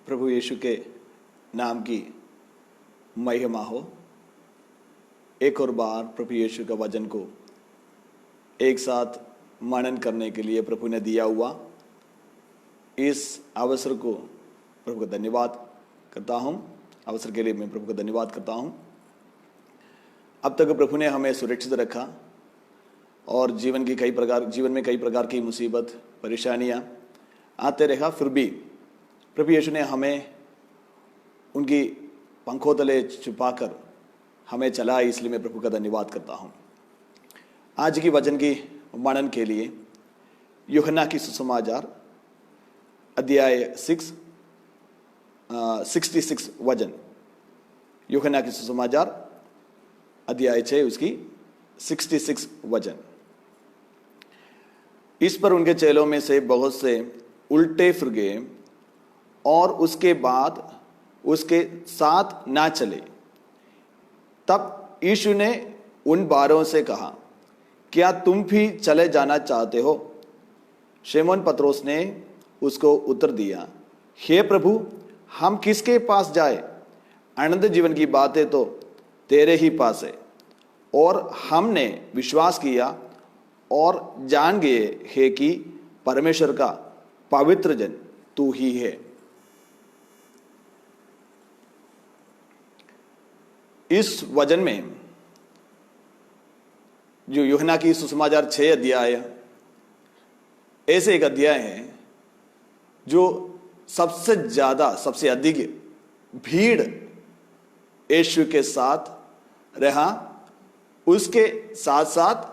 प्रभु यीशु के नाम की महिमा हो। एक और बार प्रभु यीशु का वचन को एक साथ मनन करने के लिए प्रभु ने दिया हुआ इस अवसर को प्रभु का धन्यवाद करता हूँ। अवसर के लिए मैं प्रभु का धन्यवाद करता हूँ। अब तक प्रभु ने हमें सुरक्षित रखा और जीवन में कई प्रकार की मुसीबत परेशानियाँ आते रहा, फिर भी प्रभु यीशु ने हमें उनकी पंखों तले छुपाकर हमें चला, इसलिए मैं प्रभु का धन्यवाद करता हूँ। आज की वचन की मनन के लिए यूहन्ना की सुसमाचार अध्याय 66 वचन, यूहन्ना की सुसमाचार अध्याय 6 उसकी 66 वचन। इस पर उनके चेलों में से बहुत से उल्टे फिर गए और उसके बाद उसके साथ ना चले। तब यीशु ने उन 12 से कहा, क्या तुम भी चले जाना चाहते हो? शमौन पतरस ने उसको उत्तर दिया, हे प्रभु, हम किसके पास जाए? अनंत जीवन की बातें तो तेरे ही पास है, और हमने विश्वास किया और जान गए है कि परमेश्वर का पवित्र जन तू ही है। इस वचन में जो यूहन्ना की सुसमाचार 6 अध्याय ऐसे एक अध्याय है जो सबसे अधिक भीड़ यीशु के साथ रहा। उसके साथ साथ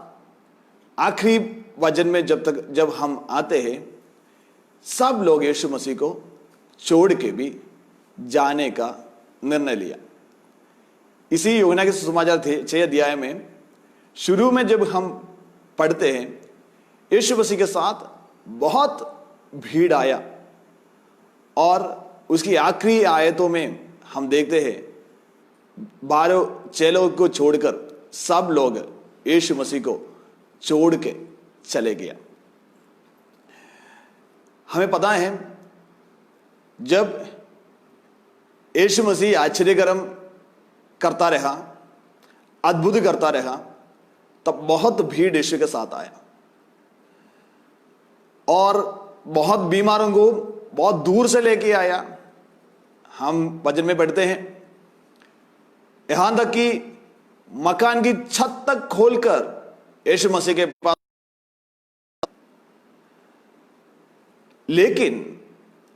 आखिरी वचन में जब हम आते हैं, सब लोग यीशु मसीह को छोड़ के भी जाने का निर्णय लिया। इसी यूहन्ना के सुसमाचार 6 अध्याय में शुरू में जब हम पढ़ते हैं, यीशु मसीह के साथ बहुत भीड़ आया, और उसकी आखिरी आयतों में हम देखते हैं 12 चेलों को छोड़कर सब लोग यीशु मसीह को छोड़ के चले गया। हमें पता है जब यीशु मसीह आश्चर्यकर्म करता रहा, अद्भुत करता रहा, तब बहुत भीड़ यीशु के साथ आया और बहुत बीमारों को बहुत दूर से लेके आया। हम वचन में पढ़ते हैं, यहां तक कि मकान की छत तक खोलकर यीशु मसीह के पास। लेकिन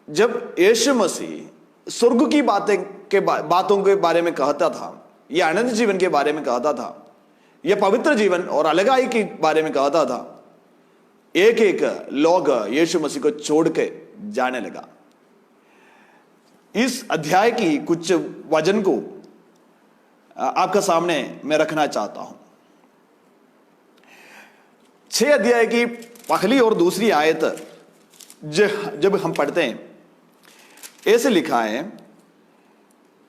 जब यीशु मसीह स्वर्ग की बातों के बारे में कहता था, या अनंत जीवन के बारे में कहता था, या पवित्र जीवन और अलगाई के बारे में कहता था, एक एक लोग यीशु मसीह को छोड़ के जाने लगा। इस अध्याय की कुछ वचन को आपका सामने मैं रखना चाहता हूं। 6 अध्याय की पहली और दूसरी आयत जब हम पढ़ते हैं, ऐसे लिखा है,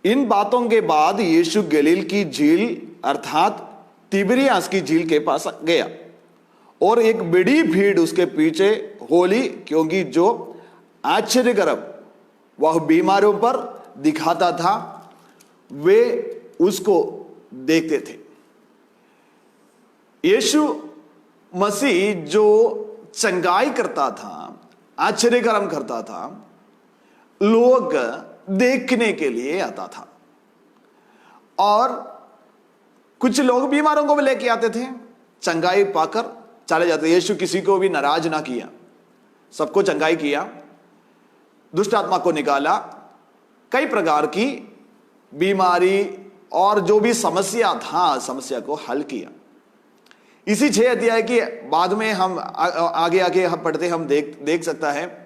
इन बातों के बाद यीशु गलील की झील अर्थात तिबिरियास की झील के पास गया, और एक बड़ी भीड़ उसके पीछे होली, क्योंकि जो आश्चर्यकर्म वह बीमारों पर दिखाता था वे उसको देखते थे। यीशु मसीह जो चंगाई करता था, आश्चर्यकर्म करता था, लोग देखने के लिए आता था, और कुछ लोग बीमारों को भी लेके आते थे, चंगाई पाकर चले जाते। यीशु किसी को भी नाराज ना किया, सबको चंगाई किया, दुष्ट आत्मा को निकाला, कई प्रकार की बीमारी और जो भी समस्या था, समस्या को हल किया। इसी 6 अध्याय के बाद में हम आगे हम पढ़ते, हम देख सकता है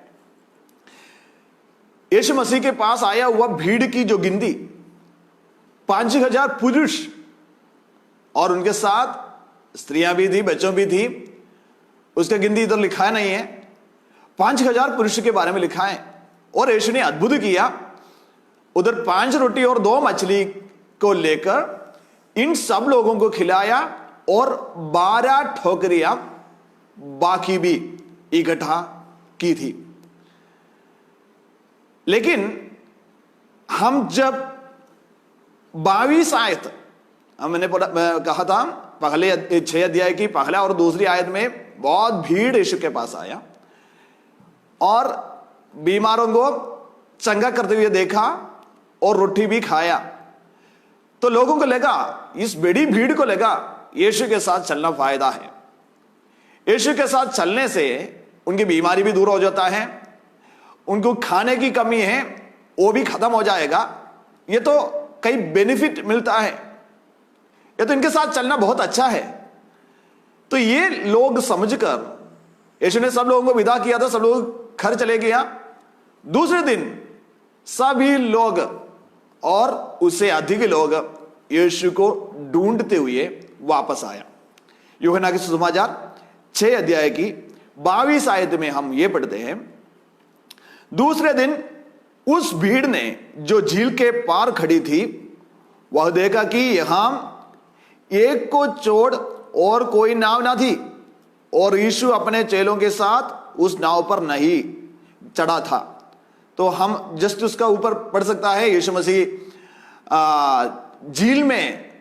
यीशु मसीह के पास आया हुआ भीड़ की जो गिनती 5000 पुरुष, और उनके साथ स्त्रियां भी थी, बच्चों भी थी। उसका गिनती इधर लिखा नहीं है, 5000 पुरुष के बारे में लिखा है। और यीशु ने अद्भुत किया, उधर 5 रोटी और 2 मछली को लेकर इन सब लोगों को खिलाया, और 12 ठोकरियां बाकी भी इकट्ठा की थी। लेकिन हम जब 22 आयत हमने कहा था, पहले 6 अध्याय की पहला और दूसरी आयत में बहुत भीड़ यीशु के पास आया और बीमारों को चंगा करते हुए देखा और रोटी भी खाया। तो लोगों को लगा, इस बड़ी भीड़ को लगा यीशु के साथ चलना फायदा है। यीशु के साथ चलने से उनकी बीमारी भी दूर हो जाता है, उनको खाने की कमी है वो भी खत्म हो जाएगा, ये तो कई बेनिफिट मिलता है, ये तो इनके साथ चलना बहुत अच्छा है। तो ये लोग समझकर यीशु ने सब लोगों को विदा किया था, सब लोग घर चले गया। दूसरे दिन सभी लोग और उससे अधिक लोग यीशु को ढूंढते हुए वापस आया। यूहन्ना के सुसमाचार 6 अध्याय की 22 आयत में हम ये पढ़ते हैं, दूसरे दिन उस भीड़ ने जो झील के पार खड़ी थी वह देखा कि यहां एक को छोड़ और कोई नाव ना थी और यीशु अपने चेलों के साथ उस नाव पर नहीं चढ़ा था। तो हम जस्ट उसका ऊपर पढ़ सकता है, यीशु मसीह झील में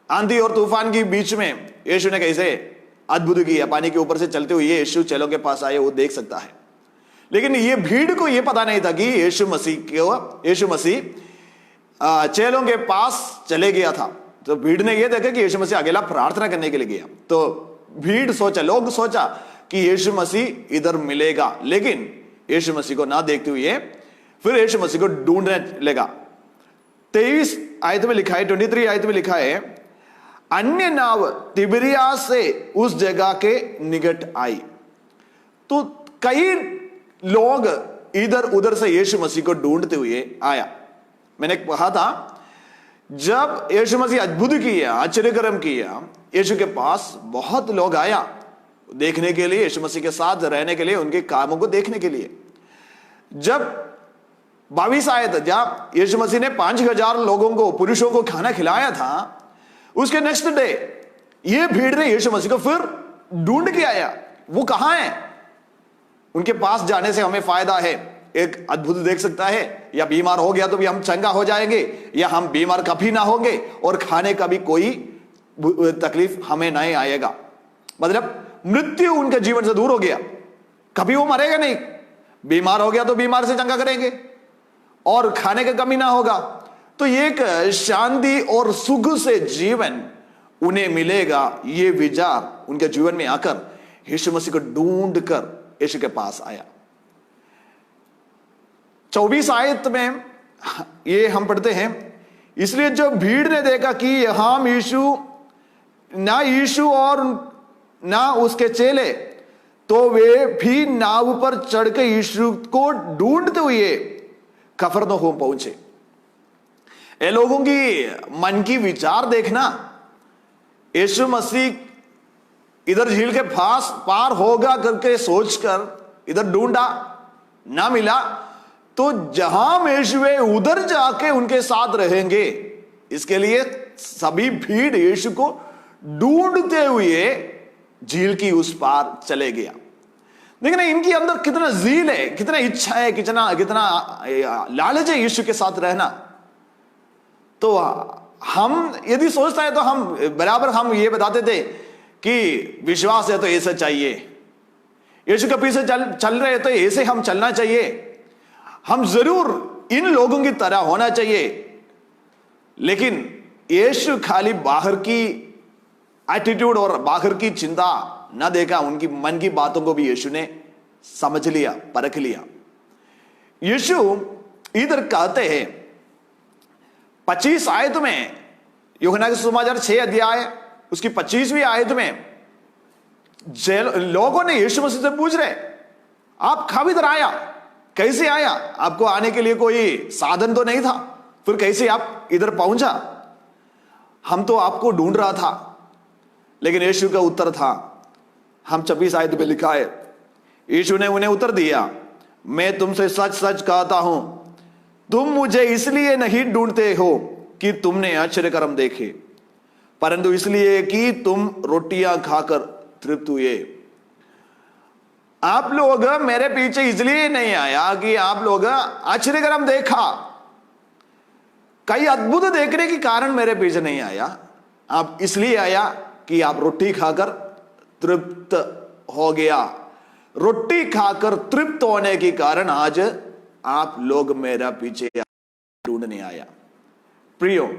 आंधी और तूफान के बीच में यीशु ने कैसे अद्भुत किया, पानी के ऊपर से चलते हुए यीशु चेलों के पास आए, वो देख सकता है। लेकिन ये भीड़ को ये पता नहीं था कि यीशु मसीह चेलों के पास चले गया था। तो भीड़ ने ये देखा कि यीशु मसीह अकेला प्रार्थना करने के लिए गया, तो लोग सोचा कि यीशु मसीह इधर मिलेगा, लेकिन यीशु मसीह को ना देखते हुए फिर यीशु मसीह को ढूंढने लगा। 23 आयत में लिखा है, 23 आयत में लिखा है, अन्य नाव तिबिरियास से उस जगह के निकट आई। तो कई लोग इधर उधर से यीशु मसीह को ढूंढते हुए आया। मैंने कहा था, जब यीशु मसीह अद्भुत किया, आश्चर्यकर्म किया, यीशु के पास बहुत लोग आया देखने के लिए, यीशु मसीह के साथ रहने के लिए, उनके कामों को देखने के लिए। जब 22 आयत जब यीशु मसीह ने 5000 लोगों को, पुरुषों को खाना खिलाया था, उसके नेक्स्ट डे ये भीड़ ने यीशु मसीह को फिर ढूंढ के आया। वो कहां है? उनके पास जाने से हमें फायदा है, एक अद्भुत देख सकता है, या बीमार हो गया तो भी हम चंगा हो जाएंगे, या हम बीमार कभी ना होंगे और खाने का भी कोई तकलीफ हमें नहीं आएगा। मतलब मृत्यु उनके जीवन से दूर हो गया, कभी वो मरेगा नहीं, बीमार हो गया तो बीमार से चंगा करेंगे और खाने का कमी ना होगा। तो एक शांति और सुख से जीवन उन्हें मिलेगा, ये विचार उनके जीवन में आकर यीशु मसीह को ढूंढ कर यीशु के पास आया। 24 आयत में ये हम पढ़ते हैं, इसलिए जब भीड़ ने देखा कि यहां यीशु और ना उसके चेले, तो वे भी नाव पर चढ़कर यीशु को ढूंढते हुए कफरनहूम पहुंचे। ये लोगों की मन की विचार देखना, यीशु मसीह इधर झील के पार होगा करके सोचकर इधर ढूंढा, ना मिला, तो जहां यीशु है उधर जाके उनके साथ रहेंगे, इसके लिए सभी भीड़ यीशु को ढूंढते हुए झील की उस पार चले गया। लेकिन इनके अंदर कितना जील है, कितना इच्छा है, कितना लालच है यीशु के साथ रहना। तो हम यदि सोचता है तो हम बराबर हम ये बताते थे कि विश्वास है तो ऐसा चाहिए, यीशु के पीछे चल रहे तो ऐसे हम चलना चाहिए, हम जरूर इन लोगों की तरह होना चाहिए। लेकिन यीशु खाली बाहर की एटीट्यूड और बाहर की चिंता ना देखा, उनकी मन की बातों को भी यीशु ने समझ लिया, परख लिया। यीशु इधर कहते हैं 25 आयत में, यूहन्ना के सुसमाचार 6 अध्याय उसकी 25वीं आयत में, लोगों ने यीशु मसीह से पूछ रहे, आप कब इधर आया, कैसे आया, आपको आने के लिए कोई साधन तो नहीं था, फिर कैसे आप इधर पहुंचा, हम तो आपको ढूंढ रहा था। लेकिन यीशु का उत्तर था, हम 26 आयत में लिखा है, यीशु ने उन्हें उत्तर दिया, मैं तुमसे सच सच कहता हूं, तुम मुझे इसलिए नहीं ढूंढते हो कि तुमने आश्चर्य कर्म देखे, परंतु इसलिए कि तुम रोटियां खाकर तृप्त हुए। आप लोग मेरे पीछे इसलिए नहीं आया कि आप लोग आश्चर्य कर्म देखा, कई अद्भुत देखने के कारण मेरे पीछे नहीं आया, आप इसलिए आया कि आप रोटी खाकर तृप्त हो गया। रोटी खाकर तृप्त होने के कारण आज आप लोग मेरा पीछे ढूंढने आया। प्रियो,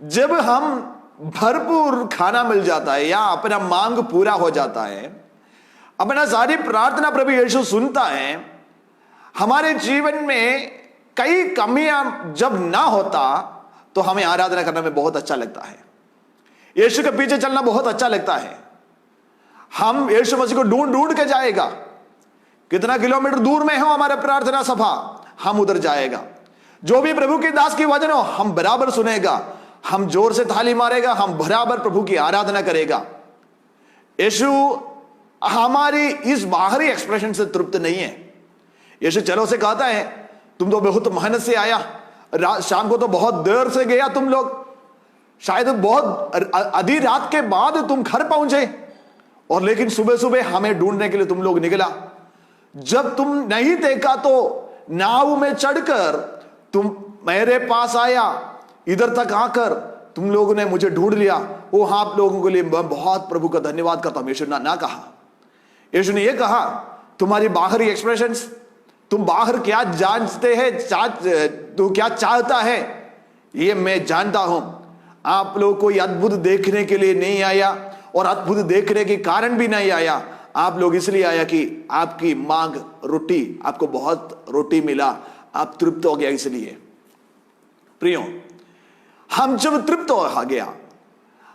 जब हम भरपूर खाना मिल जाता है या अपना मांग पूरा हो जाता है, अपना सारी प्रार्थना प्रभु यीशु सुनता है, हमारे जीवन में कई कमियां जब ना होता तो हमें आराधना करने में बहुत अच्छा लगता है, यीशु के पीछे चलना बहुत अच्छा लगता है। हम यीशु मसीह को ढूंढ ढूंढ के जाएगा, कितना किलोमीटर दूर में हो हमारे प्रार्थना सभा, हम उधर जाएगा। जो भी प्रभु के दास की वचन हो हम बराबर सुनेगा, हम जोर से ताली मारेगा, हम बराबर प्रभु की आराधना करेगा। यीशु हमारी इस बाहरी एक्सप्रेशन से तृप्त नहीं है। यीशु चलो से कहता है, तुम तो बहुत मेहनत से आया, शाम को तो बहुत देर से गया, तुम लोग शायद बहुत आधी रात के बाद तुम घर पहुंचे, और लेकिन सुबह सुबह हमें ढूंढने के लिए तुम लोग निकला। जब तुम नहीं देखा तो नाव में चढ़कर तुम मेरे पास आया, इधर तक आकर तुम लोगों ने मुझे ढूंढ लिया। वो आप लोगों के लिए मैं बहुत प्रभु का धन्यवाद करता हूं। यीशु ना कहा, यीशु ने यह कहा, तुम्हारी बाहरी एक्सप्रेशंस, तुम बाहर क्या जानते हैं, तू क्या चाहता है, ये मैं जानता हूं। आप लोग कोई अद्भुत देखने के लिए नहीं आया, और अद्भुत देखने के कारण भी नहीं आया। आप लोग इसलिए आया कि आपकी मांग रोटी, आपको बहुत रोटी मिला, आप तृप्त हो गया। इसलिए प्रियो, हम जब तृप्त हो गया,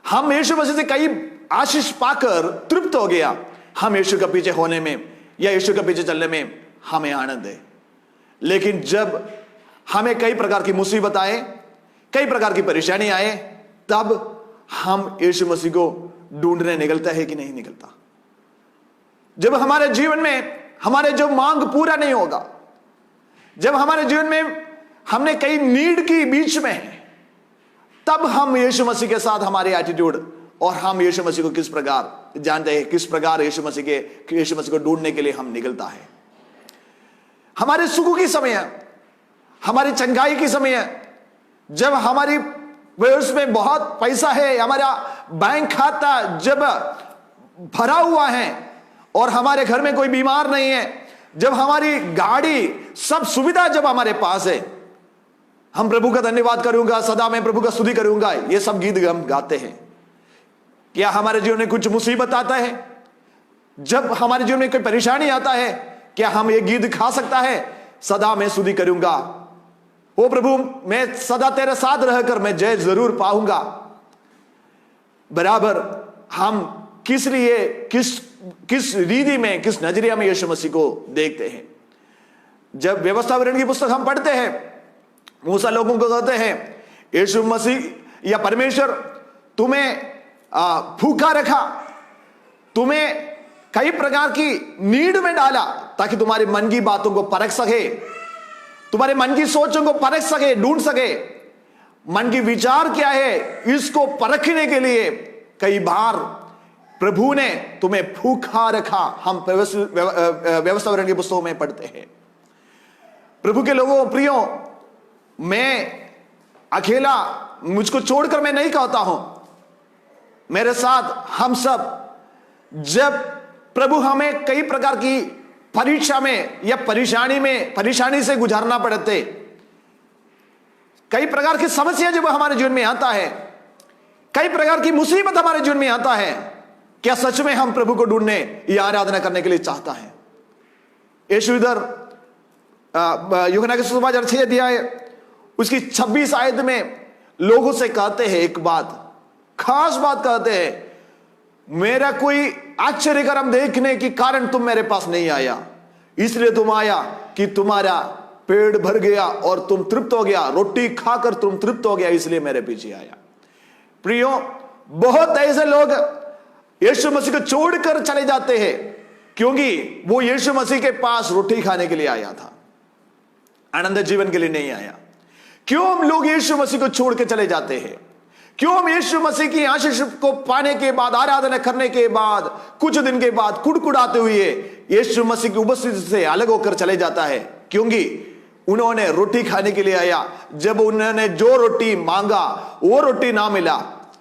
हम यीशु मसीह से कई आशीष पाकर तृप्त हो गया, हम यीशु के पीछे होने में या यीशु के पीछे चलने में हमें आनंद है। लेकिन जब हमें कई प्रकार की मुसीबत आए, कई प्रकार की परेशानी आए, तब हम यीशु मसीह को ढूंढने निकलता है कि नहीं निकलता। जब हमारे जीवन में हमारे जो मांग पूरा नहीं होगा, जब हमारे जीवन में हमने कई नीड की बीच में है, तब हम यीशु मसीह के साथ हमारे एटीट्यूड और हम यीशु मसीह को किस प्रकार जानते हैं, किस प्रकार यीशु मसीह को ढूंढने के लिए हम निकलता है। हमारे सुख की समय, हमारी चंगाई की समय, जब हमारी उसमें बहुत पैसा है, हमारा बैंक खाता जब भरा हुआ है और हमारे घर में कोई बीमार नहीं है, जब हमारी गाड़ी सब सुविधा जब हमारे पास है, हम प्रभु का धन्यवाद करूंगा, सदा मैं प्रभु का स्तुति करूंगा, ये सब गीत हम गाते हैं। क्या हमारे जीवन में कुछ मुसीबत आता है, जब हमारे जीवन में कोई परेशानी आता है, क्या हम ये गीत खा सकता है, सदा मैं स्तुति करूंगा, ओ प्रभु मैं सदा तेरे साथ रहकर मैं जय जरूर पाऊंगा। बराबर हम किस लिए, किस रीति में, किस नजरिया में यीशु मसीह को देखते हैं। जब व्यवस्था विवरण की पुस्तक हम पढ़ते हैं, मूसा लोगों को कहते हैं, यीशु मसीह या परमेश्वर तुम्हें भूखा रखा, तुम्हें कई प्रकार की नीड में डाला ताकि तुम्हारे मन की बातों को परख सके, तुम्हारे मन की सोचों को परख सके, ढूंढ सके। मन की विचार क्या है इसको परखने के लिए कई बार प्रभु ने तुम्हें भूखा रखा, हम व्यवस्था विवरण की पुस्तकों में पढ़ते हैं। प्रभु के लोगों प्रियो, मैं अकेला, मुझको छोड़कर मैं नहीं कहता हूं, मेरे साथ हम सब, जब प्रभु हमें कई प्रकार की परीक्षा में या परेशानी से गुजारना पड़ते, कई प्रकार की समस्या जब हमारे जीवन में आता है, कई प्रकार की मुसीबत हमारे जीवन में आता है, क्या सच में हम प्रभु को ढूंढने या आराधना करने के लिए चाहता है? यीशु इधर यूहन्ना के सुसमाचार 6 अध्याय उसकी 26 आयत में लोगों से कहते हैं एक बात, खास बात कहते हैं, मेरा कोई आश्चर्यकरम देखने के कारण तुम मेरे पास नहीं आया, इसलिए तुम आया कि तुम्हारा पेट भर गया और तुम तृप्त हो गया, रोटी खाकर तुम तृप्त हो गया, इसलिए मेरे पीछे आया। प्रियो, बहुत ऐसे लोग यीशु मसीह को छोड़कर चले जाते हैं क्योंकि वो यीशु मसीह के पास रोटी खाने के लिए आया था, आनंद जीवन के लिए नहीं आया। क्यों हम लोग यीशु मसीह को छोड़ के चले जाते हैं? क्यों हम यीशु मसीह की आशीष को पाने के बाद, आराधना करने के बाद, कुछ दिन के बाद कुड़कुड़ाते हुए यीशु मसीह की उपस्थिति से अलग होकर चले जाता है? क्योंकि उन्होंने रोटी खाने के लिए आया। जब उन्होंने जो रोटी मांगा वो रोटी ना मिला,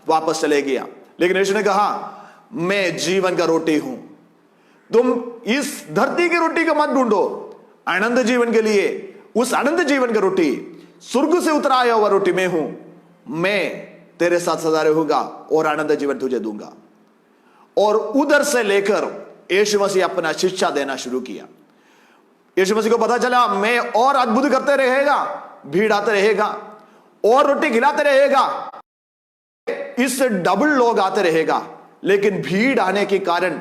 वापस चले गया। लेकिन यीशु ने कहा, मैं जीवन का रोटी हूं। तुम इस धरती की रोटी को मत ढूंढो, अनंत जीवन के लिए उस अनंत जीवन का रोटी, स्वर्ग से उतर आया हुआ रोटी मैं हूं। मैं तेरे साथ सदा रहूंगा और अनंत जीवन तुझे दूंगा। और उधर से लेकर यीशु मसीह अपना शिक्षा देना शुरू किया। यीशु मसीह को पता चला मैं और अद्भुत करते रहेगा, भीड़ आते रहेगा और रोटी खिलाते रहेगा, इससे डबल लोग आते रहेगा। लेकिन भीड़ आने के कारण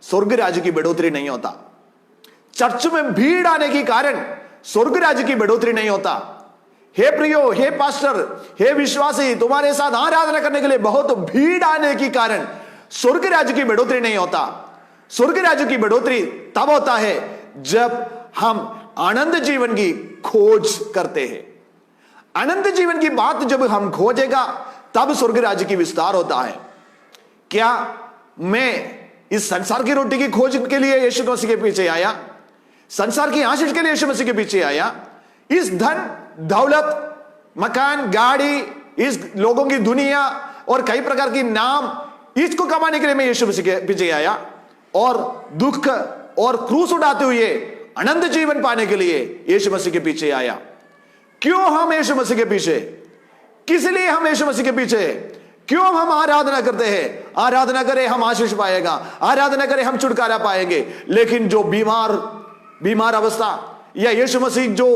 स्वर्ग राज्य की बढ़ोतरी नहीं होता। चर्च में भीड़ आने के कारण स्वर्ग राज्य की बढ़ोतरी नहीं होता। हे प्रियो, हे पास्टर, हे विश्वासी, तुम्हारे साथ आराधना करने के लिए बहुत भीड़ आने के कारण स्वर्ग राज्य की बढ़ोतरी नहीं होता। स्वर्ग राज्य की बढ़ोतरी तब होता है जब हम अनंत जीवन की खोज करते हैं। अनंत जीवन की बात जब हम खोजेगा तब स्वर्ग राज्य की विस्तार होता है। क्या मैं इस संसार की रोटी की खोज के लिए यीशु मसीह के पीछे आया? संसार की आशीष के लिए यीशु मसीह के पीछे आया? इस धन दौलत, मकान, गाड़ी, इस लोगों की दुनिया और कई प्रकार की नाम, इसको कमाने के लिए मैं यीशु मसीह के पीछे आया? और दुख और क्रूस उठाते हुए अनंत जीवन पाने के लिए यीशु मसीह के पीछे आया? क्यों हम यीशु मसीह के पीछे? किस लिए हम यीशु मसीह के पीछे? क्यों हम आराधना करते हैं? आराधना करें हम आशीष पाएगा, आराधना करें हम छुटकारा पाएंगे। लेकिन जो बीमार अवस्था, या यीशु मसीह जो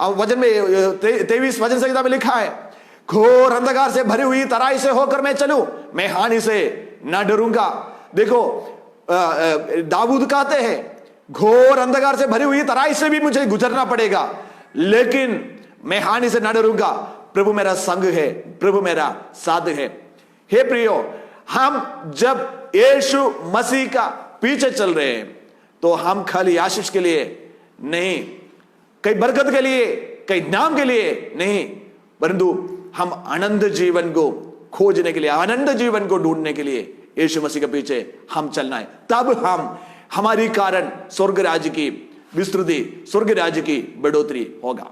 वचन में 23 वचन संहिता में लिखा है, घोर अंधकार से भरी हुई तराई से होकर मैं चलूं, मैं हानि से ना डरूंगा। देखो दाऊद कहते हैं, घोर अंधकार से भरी हुई तराई से भी मुझे गुजरना पड़ेगा, लेकिन मैं हानि से ना डरूंगा। प्रभु मेरा संग है, प्रभु मेरा साथ है। हे प्रियो, हम जब यीशु मसीह का पीछे चल रहे हैं तो हम खाली आशीष के लिए नहीं, कई बरकत के लिए, कई नाम के लिए नहीं, परंतु हम अनंत जीवन को खोजने के लिए, अनंत जीवन को ढूंढने के लिए यीशु मसीह के पीछे हम चलना है। तब हम हमारी कारण स्वर्ग राज्य की विस्तृति, स्वर्ग राज्य की बढ़ोतरी होगा।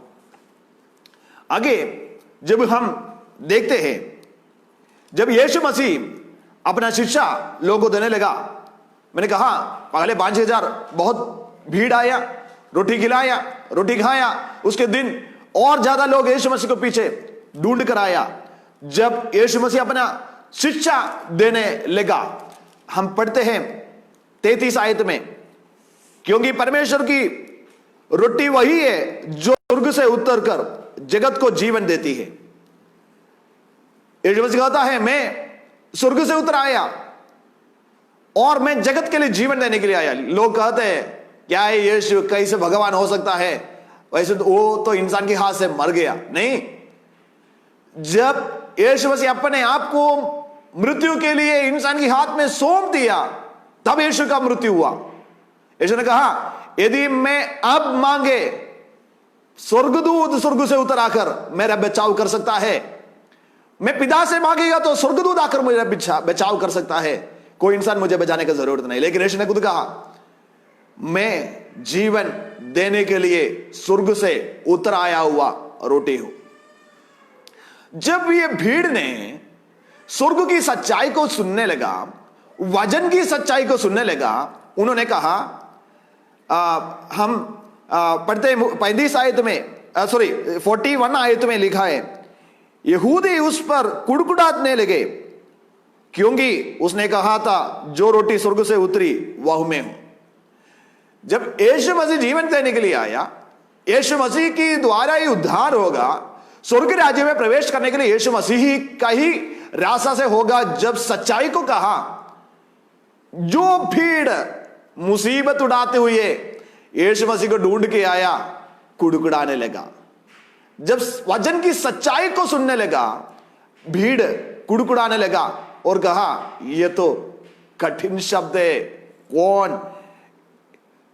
आगे जब हम देखते हैं, जब यीशु मसीह अपना शिक्षा लोगों को देने लगा, मैंने कहा पहले 5,000 बहुत भीड़ आया, रोटी खिलाया, रोटी खाया। उसके दिन और ज्यादा लोग यीशु मसीह को पीछे ढूंढ कर आया। जब यीशु मसीह अपना शिक्षा देने लगा, हम पढ़ते हैं 33 आयत में, क्योंकि परमेश्वर की रोटी वही है जो स्वर्ग से उतरकर जगत को जीवन देती है। यीशु मसीह कहता है, मैं स्वर्ग से उतर आया और मैं जगत के लिए जीवन देने के लिए आया। लोग कहते हैं, क्या है यीशु कैसे भगवान हो सकता है? वैसे तो वो तो इंसान के हाथ से मर गया। नहीं, जब यीशु मसीह अपने आप को मृत्यु के लिए इंसान के हाथ में सौंप दिया, तब यीशु का मृत्यु हुआ। यीशु ने कहा, यदि मैं अब मांगे, स्वर्गदूत स्वर्ग से उतर आकर मेरा बचाव कर सकता है। मैं पिता से मांगेगा तो स्वर्गदूत आकर मेरा बचाव कर सकता है। कोई इंसान मुझे बचाने की जरूरत नहीं। लेकिन यीशु ने खुद कहा, मैं जीवन देने के लिए स्वर्ग से उतर आया हुआ रोटी हूं। जब ये भीड़ ने स्वर्ग की सच्चाई को सुनने लगा, वचन की सच्चाई को सुनने लगा, उन्होंने कहा, हम पढ़ते 35 आयत में, 41 आयत में लिखा है, यहूदी उस पर कुड़कुड़ाने लगे, क्योंकि उसने कहा था, जो रोटी स्वर्ग से उतरी वह मैं हूं। जब यीशु मसीह जीवन देने के लिए आया, यीशु मसीह की द्वारा ही उद्धार होगा, स्वर्ग राज्य में प्रवेश करने के लिए यीशु मसीह ही का ही रास्ता से होगा। जब सच्चाई को कहा, जो भीड़ मुसीबत उड़ाते हुए यीशु मसीह को ढूंढ के आया, कुड़कुड़ाने लगा। जब वचन की सच्चाई को सुनने लगा, भीड़ कुड़कुड़ाने लगा और कहा, यह तो कठिन शब्द है,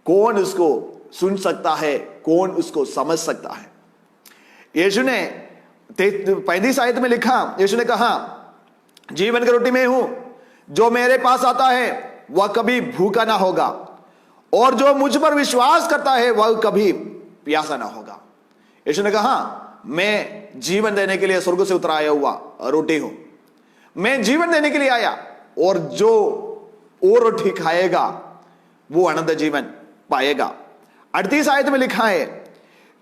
कौन उसको सुन सकता है, कौन उसको समझ सकता है? यीशु ने 35 आयत में लिखा, यीशु ने कहा, जीवन की रोटी मैं हूं, जो मेरे पास आता है वह कभी भूखा ना होगा, और जो मुझ पर विश्वास करता है वह कभी प्यासा ना होगा। यीशु ने कहा मैं जीवन देने के लिए स्वर्ग से उतर आया हुआ रोटी हूं, मैं जीवन देने के लिए आया, और जो वो रोटी खाएगा वो अनंत जीवन पाएगा। 38 आयत में लिखा है,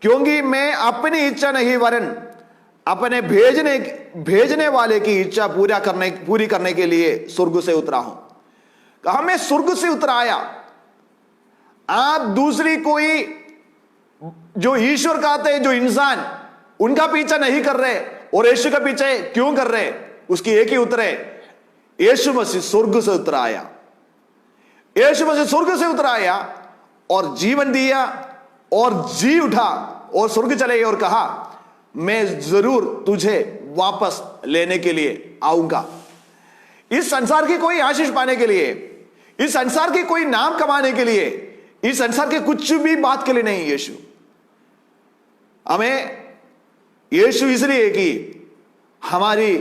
क्योंकि मैं अपनी इच्छा नहीं वरन अपने भेजने वाले की इच्छा पूरी करने के लिए स्वर्ग से उतरा हूं। कहा मैं स्वर्ग से उतर आया। आप दूसरी कोई जो ईश्वर कहते हैं, जो इंसान, उनका पीछा नहीं कर रहे और यीशु का पीछे क्यों कर रहे? उसकी एक ही उत्तर है, यीशु मसीह स्वर्ग से उतर आया। यीशु मसीह स्वर्ग से उतर आया और जीवन दिया और जी उठा और स्वर्ग चले गए और कहा मैं जरूर तुझे वापस लेने के लिए आऊंगा। इस संसार की कोई आशीष पाने के लिए, इस संसार के कोई नाम कमाने के लिए, इस संसार के कुछ भी बात के लिए नहीं। यीशु हमें, यीशु इसलिए कि हमारी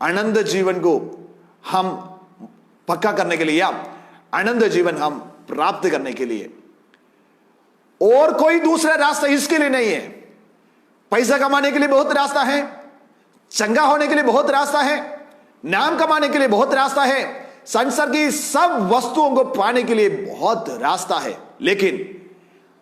अनंत जीवन को हम पक्का करने के लिए या अनंत जीवन हम प्राप्त करने के लिए, और कोई दूसरा रास्ता इसके लिए नहीं है। पैसा कमाने के लिए बहुत रास्ता है, चंगा होने के लिए बहुत रास्ता है, नाम कमाने के लिए बहुत रास्ता है, संसार की सब वस्तुओं को पाने के लिए बहुत रास्ता है, लेकिन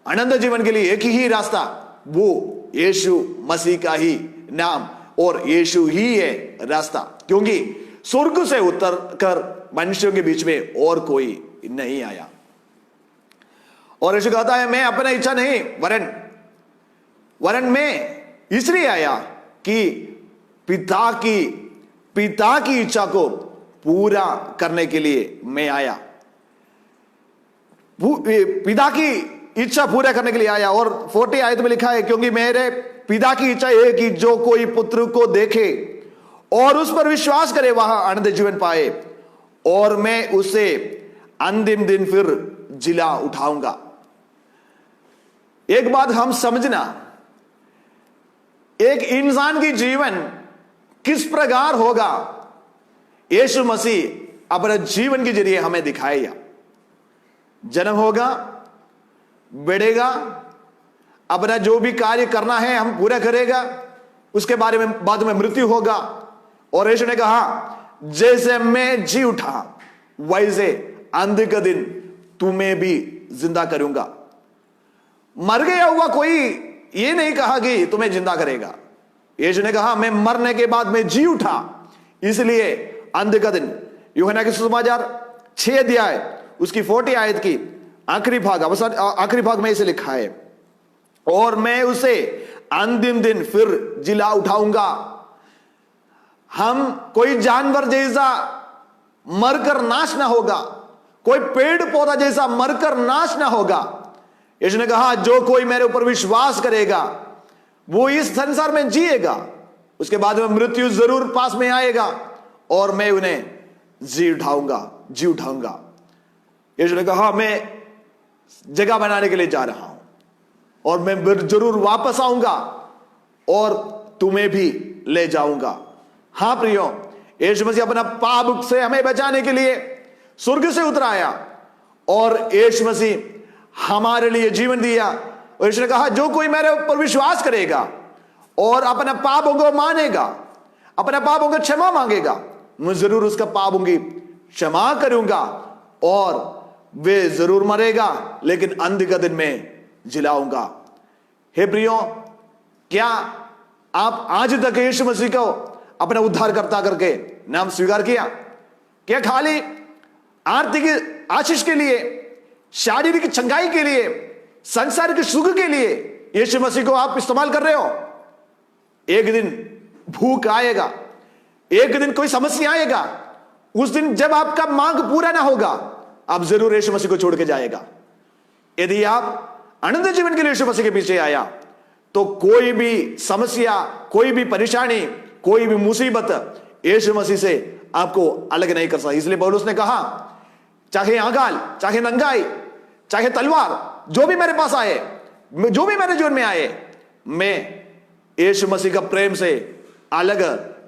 अनंत जीवन के लिए एक ही रास्ता, वो यीशु मसीह का ही नाम और यीशु ही है रास्ता। क्योंकि स्वर्ग से उतर कर मनुष्यों के बीच में और कोई नहीं आया। और यीशु कहता है मैं अपना इच्छा नहीं वरन मैं इसलिए आया कि पिता की इच्छा को पूरा करने के लिए मैं आया। पिता की इच्छा पूरा करने के लिए आया। और 40 आयत में लिखा है, क्योंकि मेरे पिता की इच्छा है कि जो कोई पुत्र को देखे और उस पर विश्वास करे वह अनंत जीवन पाए, और मैं उसे अंतिम दिन फिर जिला उठाऊंगा। एक बात हम समझना, एक इंसान की जीवन किस प्रकार होगा, यीशु मसीह अपने जीवन के जरिए हमें दिखाएगा। जन्म होगा, बढ़ेगा, अपना जो भी कार्य करना है हम पूरा करेगा, उसके बारे में बाद में मृत्यु होगा। और यीशु ने कहा जैसे मैं जी उठा वैसे अंत का दिन तुम्हें भी जिंदा करूंगा। मर गया हुआ कोई ये नहीं कहा कि तुम्हें जिंदा करेगा। यीशु ने कहा मैं मरने के बाद मैं जी उठा, इसलिए अंत का दिन। यूहन्ना के सुसमाचार 6 अध्याय उसकी 40 आयत की आखिरी भाग में इसे लिखा है, और मैं उसे अंतिम दिन फिर जिला उठाऊंगा। हम कोई जानवर जैसा मरकर नाश ना होगा, कोई पेड़ पौधा जैसा मरकर नाश ना होगा। यीशु ने कहा जो कोई मेरे ऊपर विश्वास करेगा वो इस संसार में जिएगा, उसके बाद में मृत्यु जरूर पास में आएगा, और मैं उन्हें जी उठाऊंगा। यीशु ने कहा मैं जगह बनाने के लिए जा रहा हूं और मैं जरूर वापस आऊंगा और तुम्हें भी ले जाऊंगा। हां प्रियो, यीशु मसीह अपना पाप से हमें बचाने के लिए स्वर्ग से उतर आया और यीशु मसीह हमारे लिए जीवन दिया। और यीशु ने कहा जो कोई मेरे ऊपर विश्वास करेगा और अपने पापों को मानेगा, अपने पापों को क्षमा मांगेगा, मैं जरूर उसका पापों की क्षमा करूंगा और वे जरूर मरेगा, लेकिन अंत का दिन में जिलाऊंगा। हे प्रियो, क्या आप आज तक यीशु मसीह को अपना उद्धारकर्ता करके नाम स्वीकार किया? क्या खाली आर्थिक आशीष के लिए, शारीरिक चंगाई के लिए, सांसारिक सुख के लिए यीशु मसीह को आप इस्तेमाल कर रहे हो? एक दिन भूख आएगा, एक दिन कोई समस्या आएगा, उस दिन जब आपका मांग पूरा ना होगा आप जरूर यीशु मसीह को छोड़ के जाएगा। यदि आप अनंत जीवन के लिए यीशु मसीह के पीछे आया तो कोई भी समस्या, कोई भी परेशानी, कोई भी मुसीबत यीशु मसीह से आपको अलग नहीं कर सकता। इसलिए पौलुस ने कहा चाहे अकाल, चाहे नंगाई, चाहे तलवार, जो भी मेरे पास आए, जो भी मेरे जीवन में आए, मैं यीशु मसीह का प्रेम से अलग,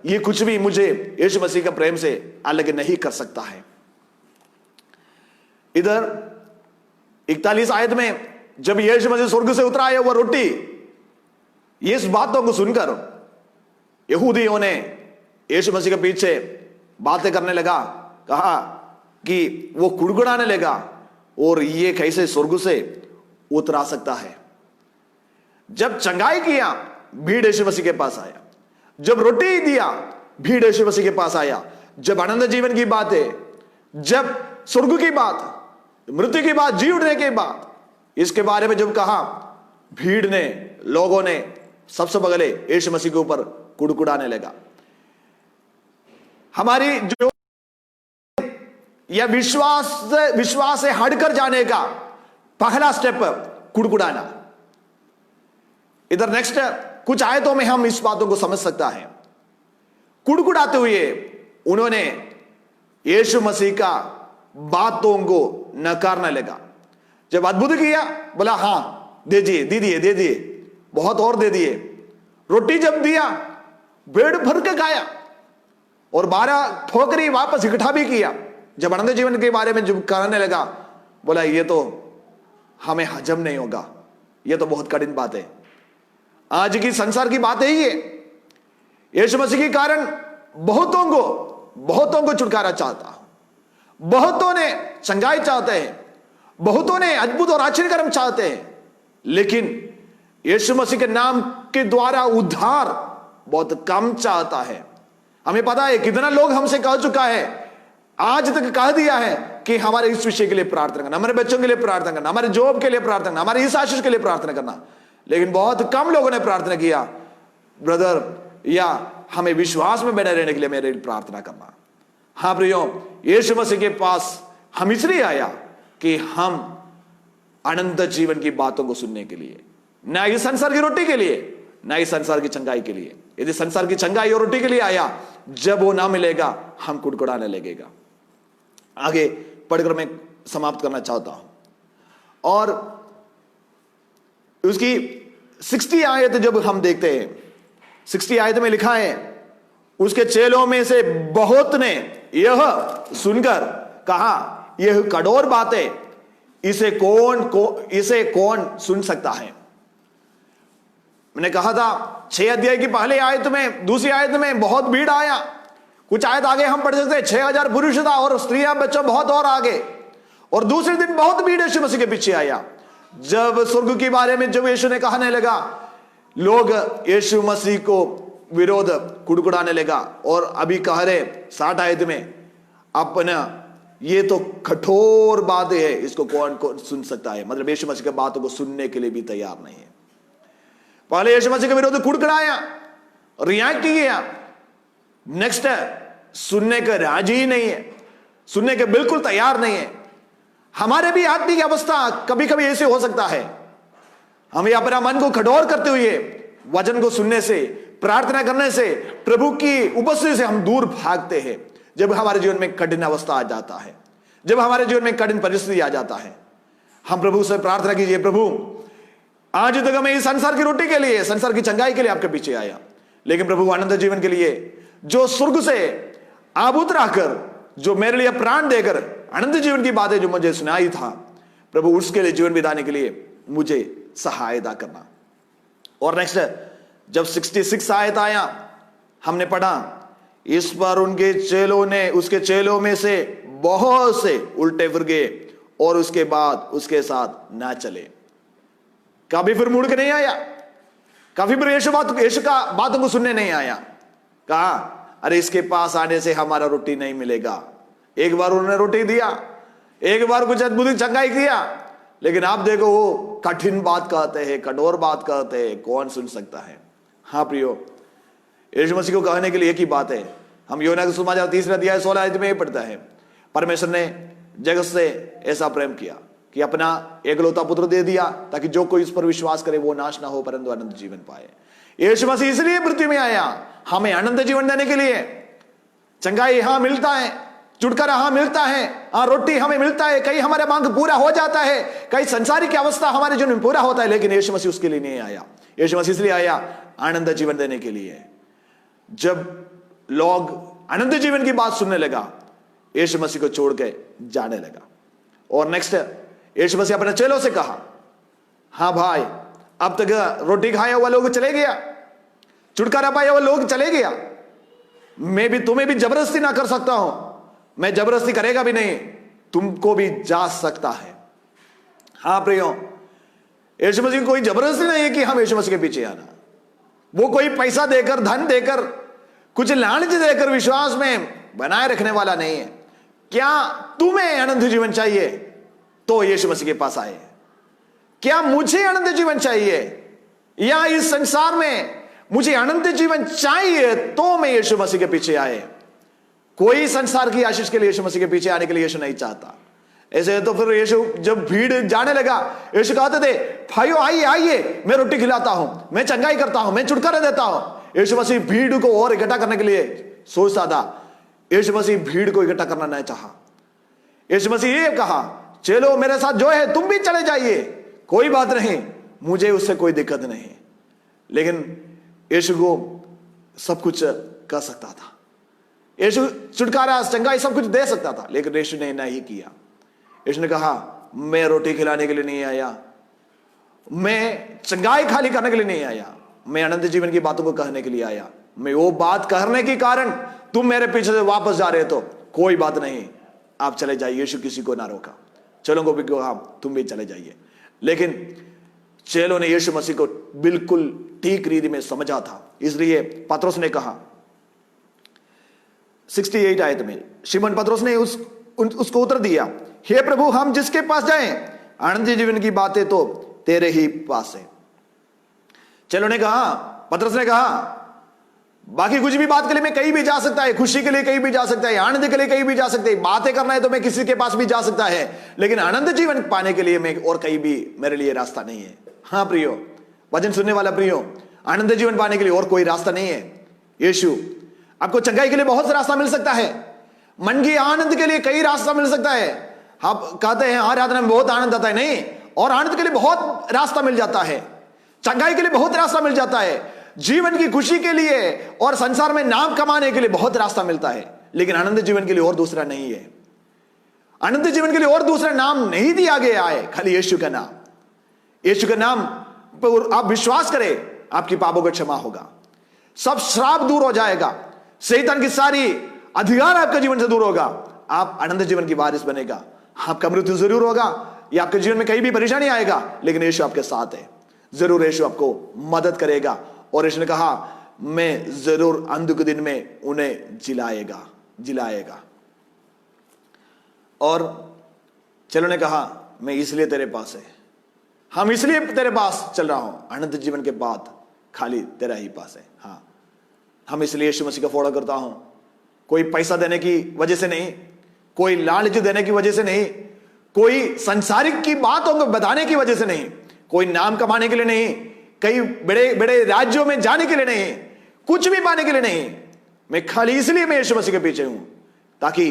ये कुछ भी मुझे यीशु मसीह का प्रेम से अलग नहीं कर सकता है। इधर 41 आयत में जब यीशु मसीह स्वर्ग से उतरा आया, वह रोटी इस बातों को सुनकर यहूदियों ने यीशु मसीह के पीछे बातें करने लगा, कहा कि वो कुड़कुड़ाने लगा, और ये कैसे स्वर्ग से उतरा सकता है। जब चंगाई किया, भीड़ यीशु मसीह के पास आया। जब रोटी दिया, भीड़ यीशु मसीह के पास आया। जब अनंत जीवन की बातें, जब स्वर्ग की बात, मृत्यु की बात, जी उठने की बात, इसके बारे में जब कहा, भीड़ ने, लोगों ने सबसे पहले यीशु मसीह के ऊपर कुड़कुड़ाने लगा। हमारी जो यह विश्वास से हटकर जाने का पहला स्टेप कुड़कुड़ाना। इधर नेक्स्ट कुछ आयतों में हम इस बातों को समझ सकता है। कुड़कुड़ाते हुए उन्होंने यीशु मसीह का बातों को नकारने लगा। जब अद्भुत किया, बोला हां दे दिए, बहुत और दे दिए। रोटी जब दिया, पेट भर के खाया, और 12 ठोकरी वापस इकट्ठा भी किया। जब अनंत जीवन के बारे में जब करने लगा, बोला ये तो हमें हजम नहीं होगा, ये तो बहुत कठिन बात है। आज की संसार की बात है ये। यीशु मसीह के कारण बहुतों को छुटकारा चाहता, बहुतों ने चंगाई चाहते हैं, बहुतों ने अद्भुत और आश्चर्य कर्म चाहते हैं, लेकिन यीशु मसीह के नाम के द्वारा उद्धार बहुत कम चाहता है। हमें पता है कितना लोग हमसे कह चुका है, आज तक कह दिया है कि हमारे इस विषय के लिए प्रार्थना करना, हमारे बच्चों के लिए प्रार्थना करना, हमारे जॉब के लिए प्रार्थना करना, हमारे इस आशीष के लिए प्रार्थना करना, लेकिन बहुत कम लोगों ने प्रार्थना किया, ब्रदर या हमें विश्वास में बने रहने के लिए मेरे लिए प्रार्थना करना। हाँ प्रियो, यीशु मसीह के पास हम इसलिए आया कि हम अनंत जीवन की बातों को सुनने के लिए, ना इस संसार की रोटी के लिए, ना इस संसार की चंगाई के लिए। यदि संसार की चंगाई और रोटी के लिए आया, जब वो ना मिलेगा हम कुड़कुड़ाने लगेगा। आगे पढ़कर मैं समाप्त करना चाहता हूं। और उसकी 60 आयत जब हम देखते हैं, 60 आयत में लिखा है, उसके चेलों में से बहुत ने यह सुनकर कहा, यह कठोर बातें इसे कौन सुन सकता है। मैंने कहा था 6 अध्याय की पहले आयत में, दूसरी आयत में बहुत भीड़ आया। कुछ आयत आगे हम पढ़ सकते हैं, 6000 पुरुष था और स्त्रियां बच्चों बहुत और आगे। और दूसरे दिन बहुत भीड़ यीशु मसीह के पीछे आया। जब स्वर्ग के बारे में जब यीशु ने कहने लगा, लोग यीशु मसीह को विरोध कुड़कुड़ाने लगा। और अभी कह रहे 60 आयत में, अपना ये तो कठोर बात है, इसको कौन सुन सकता है। मतलब यीशु मसीह की बातों को सुनने के लिए भी तैयार नहीं है। पहले यीशु मसीह के विरोध कुड़कुड़ाया, रिएक्ट किया। नेक्स्ट सुनने का राजी ही नहीं है, सुनने के बिल्कुल तैयार नहीं है। हमारे भी आत्मिक अवस्था कभी कभी ऐसे हो सकता है, हमें अपना मन को कठोर करते हुए वचन को सुनने से, प्रार्थना करने से, प्रभु की उपस्थिति से हम दूर भागते हैं। जब हमारे जीवन में कठिन अवस्था आ जाता है, जब हमारे जीवन में कठिन परिस्थिति आ जाता है, हम प्रभु से प्रार्थना कीजिए, प्रभु आज तक मैं इस संसार की रोटी के लिए, संसार की चंगाई के लिए आपके पीछे आया, लेकिन प्रभु अनंत जीवन के लिए जो स्वर्ग से आप उतराकर, जो मेरे लिए प्राण देकर अनंत जीवन की बातें जो मुझे सुनाई था, प्रभु उसके लिए जीवन बिताने के लिए मुझे सहायता करना। और नेक्स्ट जब 66 आयत आया, हमने पढ़ा, इस पर उनके चेलों ने, उसके चेलों में से बहुत से उल्टे फिर गए और उसके बाद उसके साथ ना चले। कभी फिर मुड़ के नहीं आया, कभी फिर यीशु का बातों को सुनने नहीं आया। कहा, अरे इसके पास आने से हमारा रोटी नहीं मिलेगा। एक बार उन्होंने रोटी दिया, एक बार कुछ अद्भुत चंगाई किया, लेकिन आप देखो वो कठिन बात कहते हैं, कठोर बात कहते हैं, कौन सुन सकता है। हाँ प्रियो, यीशु मसीह को कहने के लिए एक ही बात है। हम योना का सुसमाचार 3 अध्याय 16 आयत में पढ़ता है, परमेश्वर ने जगत से ऐसा प्रेम किया कि अपना एकलौता पुत्र दे दिया, ताकि जो कोई इस पर विश्वास करे वो नाश ना हो परंतु अनंत जीवन पाए। यीशु मसीह इसलिए पृथ्वी में आया, हमें अनंत जीवन देने के लिए। चंगाई यहां मिलता है, छुटकारा यहां मिलता है, रोटी हमें मिलता है, कहीं हमारे मांग पूरा हो जाता है, कहीं संसारिक अवस्था हमारे जीवन में पूरा होता है, लेकिन यीशु मसीह उसके लिए नहीं आया। यीशु मसीह इसलिए आया आनंद जीवन देने के लिए। जब लोग अनंत जीवन की बात सुनने लगा, यीशु मसीह को छोड़ के जाने लगा। और नेक्स्ट यीशु मसीह अपने चेलों से कहा, हाँ भाई, अब तक रोटी खाया हुआ लोग चले गया, छुटकारा पाया हुआ लोग चले गया। मैं भी तुम्हें भी जबरदस्ती ना कर सकता हूं, मैं जबरदस्ती करेगा भी नहीं, तुमको भी जा सकता है। हां प्रियो, यीशु मसीह की कोई जबरदस्ती नहीं है कि हम यीशु मसीह के पीछे आना। वो कोई पैसा देकर, धन देकर, कुछ लालच देकर विश्वास में बनाए रखने वाला नहीं है। क्या तुम्हें अनंत जीवन चाहिए तो यीशु मसीह के पास आए। क्या मुझे अनंत जीवन चाहिए या इस संसार में मुझे अनंत जीवन चाहिए तो मैं यीशु मसीह के पीछे आए। कोई संसार की आशीष के लिए यीशु मसीह के पीछे आने के लिए यीशु नहीं चाहता। ऐसे तो फिर यीशु जब भीड़ जाने लगा, यीशु कहते थे भाइयों आइए आइए, मैं रोटी खिलाता हूं, मैं चंगाई करता हूं, मैं छुटकारा देता हूं। यीशु मसीह भीड़ को और इकट्ठा करने के लिए सोचता था। यीशु मसीह भीड़ को इकट्ठा करना नहीं चाहा। यीशु मसीह ये कहा चलो मेरे साथ जो है तुम भी चले जाइए, कोई बात नहीं, मुझे उससे कोई दिक्कत नहीं। लेकिन यीशु को सब कुछ कर सकता था, यीशु छुटकारा चंगाई सब कुछ दे सकता था, लेकिन यीशु ने नहीं किया। यीशु ने कहा मैं रोटी खिलाने के लिए नहीं आया, मैं चंगाई खाली करने के लिए नहीं आया, मैं अनंत जीवन की बातों को कहने के लिए आया। मैं वो बात कहने के कारण तुम मेरे पीछे से वापस जा रहे हो तो कोई बात नहीं, आप चले जाइए। यीशु किसी को ना रोका, चलो को भी कहा तुम भी चले जाइए। लेकिन चेलों ने यीशु मसीह को बिल्कुल ठीक रीति में समझा था, इसलिए पतरस ने कहा 68 आयत में शिमोन पतरस ने उसको उत्तर दिया, हे प्रभु हम जिसके पास जाएं अनंत जीवन की बातें तो तेरे ही पास है। चेलों ने कहा, पतरस ने कहा बाकी कुछ भी बात के लिए मैं कहीं भी जा सकता है, खुशी के लिए कहीं भी जा सकता है, आनंद के लिए कहीं भी जा सकता है, बातें करना है तो मैं किसी के पास भी जा सकता है, लेकिन अनंत जीवन पाने के लिए मैं और कहीं भी मेरे लिए रास्ता नहीं है। हाँ प्रियो, वचन सुनने वाला प्रियो, अनंत जीवन पाने के लिए और कोई रास्ता नहीं है। यीशु आपको चंगाई के लिए बहुत सा रास्ता मिल सकता है, मन की आनंद के लिए कई रास्ता मिल सकता है। आप कहते हैं आराधना में बहुत आनंद आता है, नहीं, और आनंद के लिए बहुत रास्ता मिल जाता है, चंगाई के लिए बहुत रास्ता मिल जाता है, जीवन की खुशी के लिए और संसार में नाम कमाने के लिए बहुत रास्ता मिलता है, लेकिन अनंत जीवन के लिए और दूसरा नहीं है। अनंत जीवन के लिए और दूसरा नाम नहीं दिया गया है, खाली यीशु का नाम। यीशु के नाम पर आप विश्वास करें, आपकी पापों का क्षमा होगा, सब श्राप दूर हो जाएगा, शैतान की सारी अधिकार आपके जीवन से दूर होगा, आप अनंत जीवन की वारिस बनेगा। आपका मृत्यु जरूर होगा या आपके जीवन में कहीं भी परेशानी आएगा, लेकिन यीशु आपके साथ है, जरूर यीशु आपको मदद करेगा। और यीशु ने कहा मैं जरूर अंत के दिन में उन्हें जिलाएगा। और चलो ने कहा मैं इसलिए तेरे पास है, हम इसलिए तेरे पास चल रहा हूं, अनंत जीवन के बाद खाली तेरा ही पास है। हाँ, हम इसलिए यीशु मसीह का फॉलो करता हूं, कोई पैसा देने की वजह से नहीं, कोई लालच देने की वजह से नहीं, कोई संसारिक की बातों को बताने की वजह से नहीं, कोई नाम कमाने के लिए नहीं, कई बड़े बड़े राज्यों में जाने के लिए नहीं, कुछ भी पाने के लिए नहीं, मैं खाली इसलिए मैं यीशु मसीह के पीछे हूं ताकि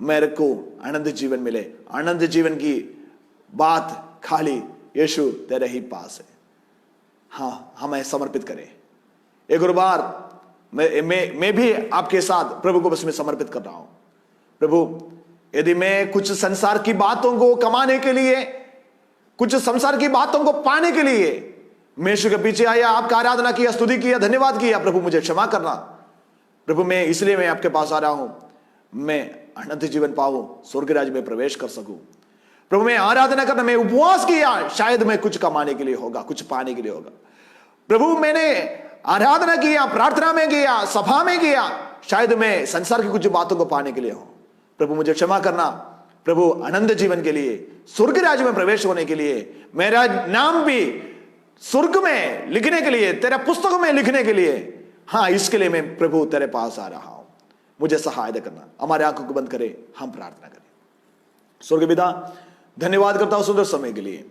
मेरे को अनंत जीवन मिले। अनंत जीवन की बात खाली यीशु तेरे ही पास है। हाँ, हमें समर्पित करें। एक और बार मैं भी आपके साथ प्रभु को बस में समर्पित कर रहा हूं। प्रभु यदि मैं कुछ संसार की बातों को कमाने के लिए, कुछ संसार की बातों को पाने के लिए मैं यीशु के पीछे आया, आपका आराधना किया, स्तुति किया, धन्यवाद किया, प्रभु मुझे क्षमा करना। प्रभु मैं इसलिए मैं आपके पास आ रहा हूं, मैं अनंत जीवन पाऊं, स्वर्ग राज्य में प्रवेश कर सकूं। प्रभु मैं आराधना करना, मैं उपवास किया, शायद मैं कुछ कमाने के लिए होगा, कुछ पाने के लिए होगा। प्रभु मैंने आराधना किया, प्रार्थना में गया, सभा में गया, शायद मैं संसार की कुछ बातों को पाने के लिए हूं। प्रभु मुझे क्षमा करना। प्रभु अनंत जीवन के लिए, स्वर्ग राज्य में प्रवेश होने के लिए, मेरा नाम भी स्वर्ग में लिखने के लिए, तेरा पुस्तक में लिखने के लिए, हाँ इसके लिए मैं प्रभु तेरे पास आ रहा हूं, मुझे सहायता करना। हमारे आंखों को बंद करें, हम प्रार्थना करें। स्वर्गीय पिता, धन्यवाद करता हूं सुंदर समय के लिए,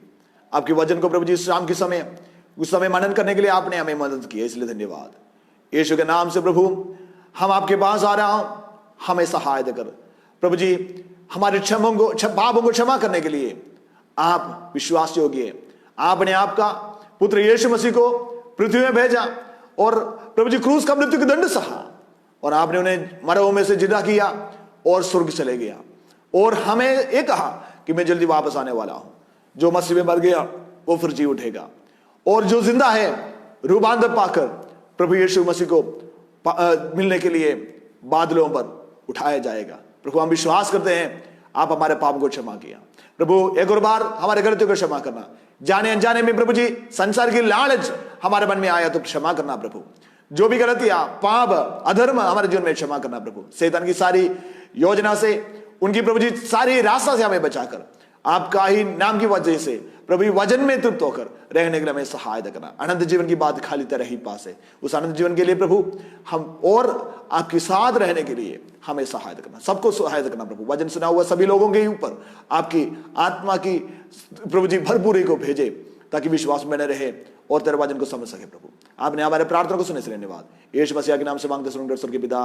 आपके वचन को प्रभु जी शाम के समय उस समय मनन करने के लिए आपने हमें मदद की, इसलिए धन्यवाद। यीशु के नाम से प्रभु हम आपके पास आ रहा हूं, हमें सहायता कर प्रभु जी। हमारे पापों को क्षमा करने के लिए आप विश्वास योग्य, आपने आपका पुत्र यीशु मसीह को पृथ्वी में भेजा और प्रभु जी क्रूस का मृत्यु का दंड सहा, और आपने उन्हें मरों में से जिंदा किया और स्वर्ग चले गया। और हमें ये कहा कि मैं जल्दी वापस आने वाला हूं, जो मसीह में मर गया वो फिर जी उठेगा। और जो जिंदा है रूबांतर पाकर प्रभु यीशु मसीह को मिलने के लिए बादलों पर उठाया जाएगा। प्रभु हम विश्वास करते हैं आप हमारे पाप को क्षमा किया। प्रभु एक और बार हमारे गलतियों को क्षमा करना, जाने अनजाने में प्रभु जी संसार की लालच हमारे मन में आया तो क्षमा करना प्रभु। जो भी गलतियां, पाप, अधर्म हमारे जीवन में क्षमा करना प्रभु। शैतान की सारी योजना से, उनकी प्रभु जी सारी रास्ता से हमें बचाकर आपका ही नाम की वजह से प्रभु वजन में तृप्त होकर रहने के लिए हमें सहायता करना। अनंत जीवन की बात खाली तरह ही पास है, उस अनंत जीवन के लिए प्रभु हम और आपके साथ रहने के लिए हमें सहायता करना, सबको सहायता करना प्रभु। वचन सुना हुआ सभी लोगों के ऊपर आपकी आत्मा की प्रभु जी भरपूरी को भेजे ताकि विश्वास में बने रहे और तेरे वचन को समझ सके प्रभु। आपने हमारे प्रार्थना को सुनने से धन्यवाद। यीशु मसीह के नाम से मांगते सुनकर स्वर्ग के पिता,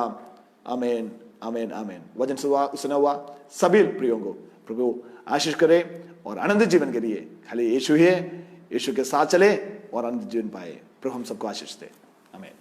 आमीन आमीन आमीन। वचन सुना हुआ सभी प्रियों को प्रभु आशीष करे और अनंत जीवन के लिए खाली यीशु ही है, यीशु के साथ चले और अनंत जीवन पाए। प्रभु हम सबको आशीष दे, आमीन।